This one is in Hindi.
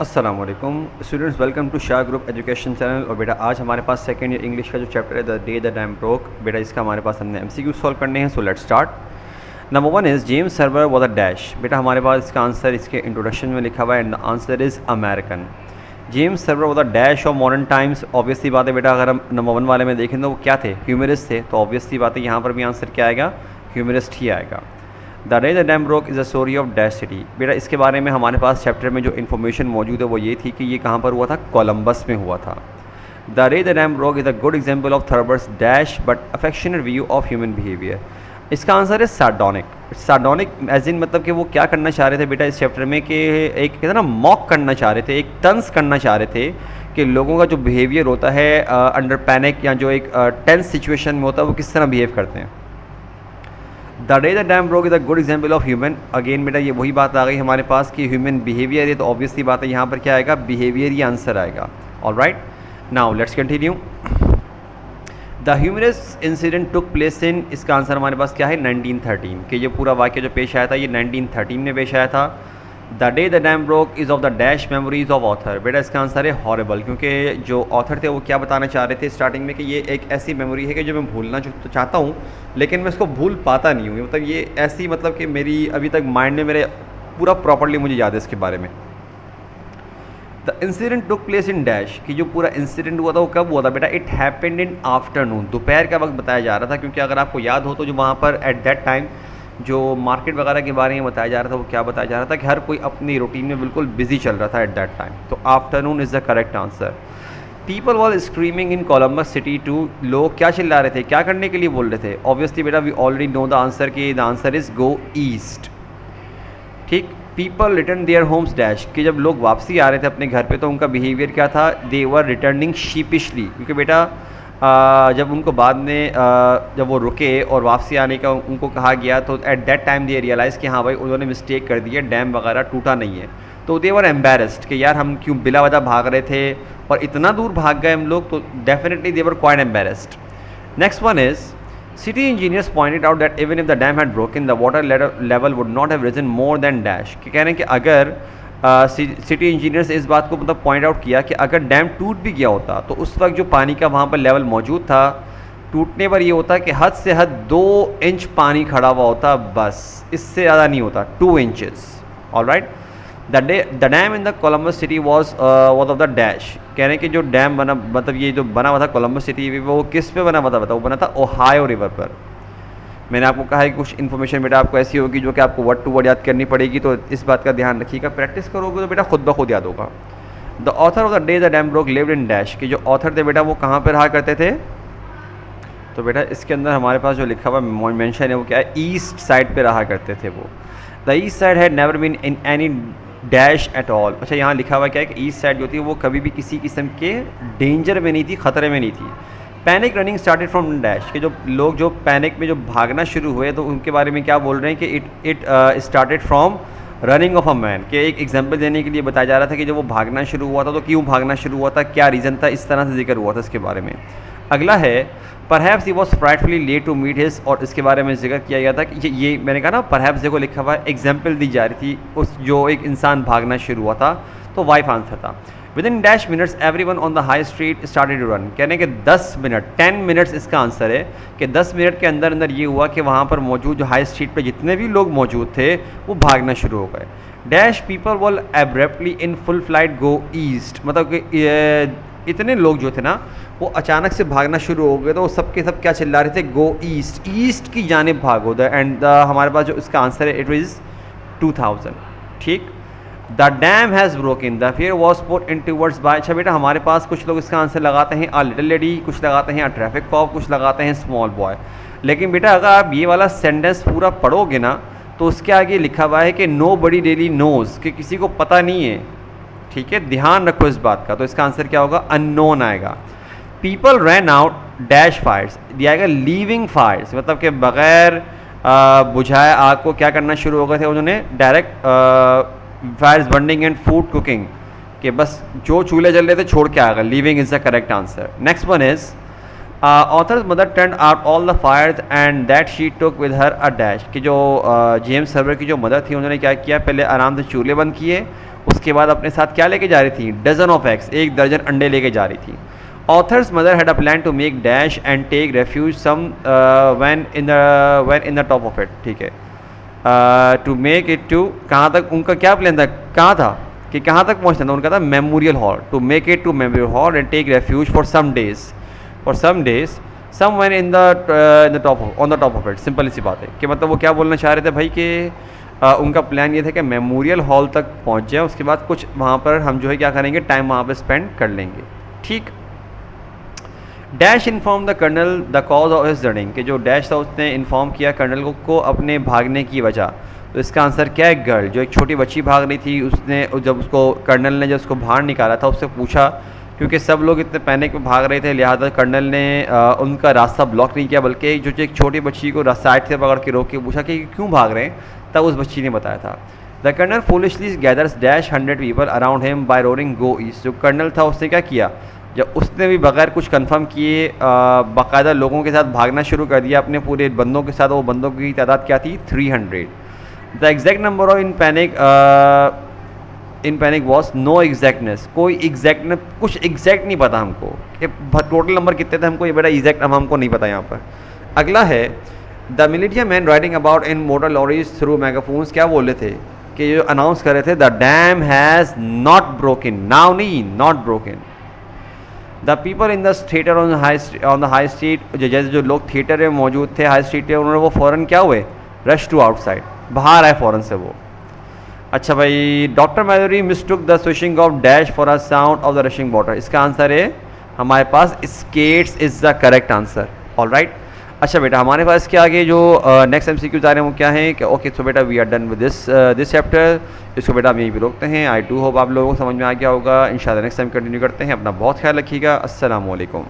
अस्सलाम वालेकुम students, welcome to Shah group education channel. और बेटा आज हमारे पास सेकंड ईयर इंग्लिश का जो चैप्टर है the day the dam broke, बेटा इसका हमारे पास हमने एमसीक्यू सॉल्व करने हैं। So let's start. Number one is James server was a dash. बेटा हमारे पास इसका आंसर इसके इंट्रोडक्शन में लिखा हुआ है and the answer is American. James server was a dash of modern times. Obviously बात है बेटा, अगर हम नंबर वन वाले में देखें तो वो क्या थे, ह्यूमरिस्ट थे। तो ऑब्वियसली बात है यहाँ पर भी आंसर क्या आएगा, ह्यूमरिस्ट ही आएगा। The day the dam broke is a story of dash city. बेटा इसके बारे में हमारे पास चैप्टर में जो इन्फॉर्मेशन मौजूद है वो ये थी कि ये कहाँ पर हुआ था, कोलंबस में हुआ था। The day the dam broke is a good example of Thurber's dash but affectionate view of human behaviour. इसका आंसर है सार्डोनिक। सार्डोनिक एज इन मतलब कि वो क्या करना चाह रहे थे बेटा इस चैप्टर में कि एक कहते हैं ना मॉक करना चाह रहे थे, एक तंज करना चाह रहे थे कि लोगों का जो बिहेवियर होता है अंडर पैनिक या जो एक टेंस सिचुएशन में होता है वो किस तरह बिहेव करते हैं। The day the dam broke is a good example of human. Again बेटा ये वही बात आ गई हमारे पास कि ह्यूमन बिहेवियर है, तो ऑब्वियसली बात है यहाँ पर क्या आएगा, बिहेवियर ही आंसर आएगा। Alright, now let's continue. The humorous incident took place in, इसका आंसर हमारे पास क्या है, 1913। कि ये पूरा वाक्य जो पेश आया था ये 1913 में पेश आया था। The day the dam broke is of the dash memories of author. बेटा इसका आंसर है हॉरेबल, क्योंकि जो ऑथर थे वो क्या बताना चाह रहे थे स्टार्टिंग में कि ये एक ऐसी मेमोरी है कि जो मैं भूलना तो चाहता हूँ लेकिन मैं इसको भूल पाता नहीं हूँ। मतलब ये ऐसी मतलब कि मेरी अभी तक माइंड में मेरे पूरा प्रॉपरली मुझे याद है इसके बारे में। The incident took place in dash, कि जो पूरा इंसिडेंट हुआ था वो कब हुआ था बेटा, इट हैपेंड इन आफ्टरनून, दोपहर का वक्त बताया जा रहा था। क्योंकि अगर आपको याद हो तो जो वहाँ पर एट दैट टाइम जो मार्केट वगैरह के बारे में बताया जा रहा था वो क्या बताया जा रहा था कि हर कोई अपनी रूटीन में बिल्कुल बिजी चल रहा था एट दैट टाइम। तो afternoon is the correct answer. People wall screaming in Columbus city too, लोग क्या चिल्ला रहे थे, क्या करने के लिए बोल रहे थे। ऑब्वियसली बेटा we already know the answer कि the answer is go east. ठीक, people return their homes dash, कि जब लोग वापसी आ रहे थे अपने घर पे तो उनका बिहेवियर क्या था, दे वर रिटर्निंग शीपिशली। क्योंकि बेटा जब उनको बाद में जब वो रुके और वापसी आने का उनको कहा गया तो at that time they realise कि हाँ भाई उन्होंने मिस्टेक कर दी है, डैम वगैरह टूटा नहीं है। तो दे वर एम्बेरस्ड कि यार हम क्यों बिला वजह भाग रहे थे और इतना दूर भाग गए हम लोग, तो definitely they were quite embarrassed. Next one is city engineers pointed out that even if the dam had broken, the water level would not have risen more than dash। कि कह रहे हैं कि अगर सिटी इंजीनियर्स इस बात को मतलब पॉइंट आउट किया कि अगर डैम टूट भी गया होता तो उस वक्त जो पानी का वहाँ पर लेवल मौजूद था, टूटने पर ये होता कि हद से हद 2 इंच पानी खड़ा हुआ होता, बस इससे ज़्यादा नहीं होता, 2 inches. Alright, the dam in the Columbus city was of the dash. कह रहे हैं कि जो डैम बना मतलब ये जो बना हुआ था कोलम्बस सिटी वो किस पे बना हुआ था बताओ, वो बना था ओहायो रिवर पर। मैंने आपको कहा है कि कुछ इन्फॉर्मेशन बेटा आपको ऐसी होगी जो कि आपको वर्ड टू वर्ड याद करनी पड़ेगी, तो इस बात का ध्यान रखिएगा। प्रैक्टिस करोगे तो बेटा खुद ब खुद याद होगा। The author of the day the dam broke lived in dash, कि जो ऑथर थे बेटा वो कहाँ पर रहा करते थे। तो बेटा इसके अंदर हमारे पास जो लिखा हुआ मेंशन है वो क्या है, ईस्ट साइड पे रहा करते थे वो। The east side had never been in any dash at all. अच्छा यहाँ लिखा हुआ क्या है कि ईस्ट साइड जो थी वो कभी भी किसी किस्म के डेंजर में नहीं थी, ख़तरे में नहीं थी। Panic running started from dash, कि जो लोग जो पैनिक में जो भागना शुरू हुए तो उनके बारे में क्या बोल रहे हैं कि it started from running of a man. कि एक एग्जांपल देने के लिए बताया जा रहा था कि जब वो भागना शुरू हुआ था तो क्यों भागना शुरू हुआ था, क्या रीज़न था, इस तरह से जिक्र हुआ था इसके बारे में। अगला है perhaps he was frightfully late to meet his, और इसके बारे में जिक्र किया गया था कि ये मैंने कहा ना परहैप्स देखो लिखा हुआ है, एग्जाम्पल दी जा रही थी उस जो एक इंसान भागना शुरू हुआ था, तो वाइफ आंसर था। Within dash minutes everyone on the high street started to run. कहने के 10 मिनट 10 मिनट्स इसका आंसर है कि 10 मिनट के अंदर अंदर ये हुआ कि वहाँ पर मौजूद जो हाई स्ट्रीट पे जितने भी लोग मौजूद थे वो भागना शुरू हो गए। Dash people wall abruptly in full flight go east, मतलब कि इतने लोग जो थे ना वो अचानक से भागना शुरू हो गए, तो सब के सब क्या चिल्ला रहे थे, गो ईस्ट, ईस्ट की जानिब भागो। द एंड हमारे पास जो इसका आंसर है इट इज़ 2000। ठीक, the dam has broken, the fear was put in towards by. अच्छा बेटा हमारे पास कुछ लोग इसका आंसर लगाते हैं अ लिटिल लेडी, कुछ लगाते हैं अ ट्रैफिक कॉप, कुछ लगाते हैं स्मॉल बॉय। लेकिन बेटा अगर आप ये वाला सेंटेंस पूरा पढ़ोगे ना तो उसके आगे लिखा हुआ है कि नो बडी रियली नोज़, कि किसी को पता नहीं है। ठीक है, ध्यान रखो इस बात का। तो इसका आंसर क्या होगा, अननोन आएगा। People ran out dash fires, दिया आएगा लीविंग फायर्स, मतलब कि बग़ैर बुझाए आग को क्या करना शुरू हो गए थे उन्होंने, direct fires burning and food cooking, कि बस जो चूल्हे जल रहे थे छोड़ के आ गए। Leaving is the correct answer. Next one is authors mother turn out all the Fyers and that she took with her a dash, कि जो जेम्स सर्वर की जो मदर थी उन्होंने क्या किया, पहले आराम से चूल्हे बंद किए उसके बाद अपने साथ क्या लेके जा रही थी, डजन ऑफ एग्स, 1 दर्जन अंडे लेके जा रही थी। Author's mother had a plan to make dash and take refuge some when in the top of it, ठीक है। टू मेक इट टू, कहाँ तक उनका क्या प्लान था, कहाँ था कि कहाँ तक पहुँचना था, उनका था memorial hall, to make it to memorial hall and take refuge for some days somewhere in the top on the top of it. Simple सी बात है कि मतलब वो क्या बोलना चाह रहे थे भाई कि उनका प्लान ये था कि मेमोरियल हॉल तक पहुंच जाए, उसके बाद कुछ वहाँ पर हम जो है क्या करेंगे, टाइम वहाँ पर स्पेंड कर लेंगे, ठीक। Dash inform the colonel the cause of his running, कि जो डैश था उसने इन्फॉर्म किया कर्नल को अपने भागने की वजह। तो इसका आंसर क्या है, गर्ल, जो एक छोटी बच्ची भाग रही थी, उसने जब उसको कर्नल ने जब उसको बाहर निकाला था उससे पूछा, क्योंकि सब लोग इतने पैनिक में भाग रहे थे, लिहाजा कर्नल ने उनका रास्ता ब्लॉक नहीं किया, बल्कि जो एक छोटी बच्ची को साइड से पकड़ के रोक के पूछा कि क्यों भाग रहे हैं, तब उस बच्ची ने बताया था। The colonel foolishly gathers dash 100 people around him by roaring go east. जो कर्नल था उसने क्या किया, जब उसने भी बगैर कुछ कंफर्म किए बाकायदा लोगों के साथ भागना शुरू कर दिया अपने पूरे बंदों के साथ। वो बंदों की तादाद क्या थी, 300। The exact number of in panic was no exactness, कोई एग्जैक्ट कुछ एग्जैक्ट नहीं पता हमको कि टोटल नंबर कितने थे, हमको ये बड़ा एग्जैक्ट हमको नहीं पता यहाँ पर। अगला है the militia man riding about in motor lorries through megaphones, क्या बोल रहे थे कि जो अनाउंस कर रहे थे, the dam has not broken, now नहीं, not broken. The people in the theatre on the high street, जैसे जो लोग थिएटर में मौजूद थे हाई स्ट्रीट पे, उन्होंने वो फ़ौरन क्या हुए, रश टू आउटसाइड, बाहर आए फ़ौरन से वो। अच्छा भाई, doctor Mallory mistook the swishing of dash for a sound of the rushing water. इसका आंसर है हमारे पास skates is the correct answer. All right. अच्छा बेटा, हमारे पास इसके आगे जो नेक्स्ट MCQ आ रहे हैं वो क्या है कि ओके, सो बेटा we are done with this chapter. इसको बेटा हम यहीं भी रोकते हैं। आई डू होप आप लोगों को समझ में आ गया होगा। इंशाल्लाह नेक्स्ट टाइम कंटिन्यू करते हैं। अपना बहुत ख्याल रखिएगा। अस्सलाम वालेकुम।